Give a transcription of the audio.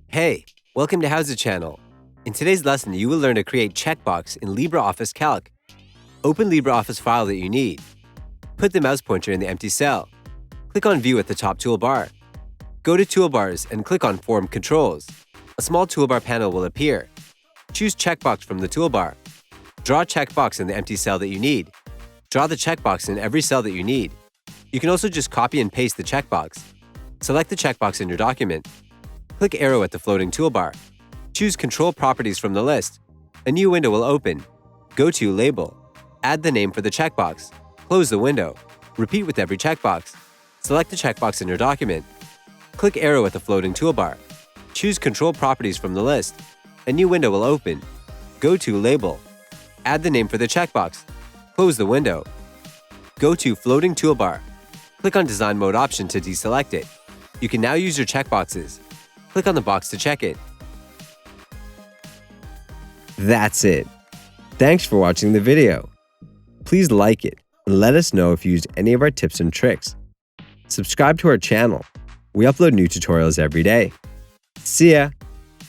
Hey, welcome to HOWZA channel. In today's lesson, you will learn to create checkbox in LibreOffice Calc. Open LibreOffice file that you need. Put the mouse pointer in the empty cell. Click on View at the top toolbar. Go to Toolbars and click on Form Controls. A small toolbar panel will appear. Choose Checkbox from the toolbar. Draw a checkbox in the empty cell that you need. Draw the checkbox in every cell that you need. You can also just copy and paste the checkbox. Select the checkbox in your document. Click arrow at the floating toolbar. Choose Control Properties from the list. A new window will open. Go to Label. Add the name for the checkbox. Close the window. Repeat with every checkbox. Select the checkbox in your document. Click arrow at the floating toolbar. Choose Control Properties from the list. A new window will open. Go to Label. Add the name for the checkbox. Close the window. Go to Floating Toolbar. Click on Design Mode option to deselect it. You can now use your checkboxes. Click on the box to check it. That's it. Thanks for watching the video. Please like it and let us know if you used any of our tips and tricks. Subscribe to our channel. We upload new tutorials every day. See ya!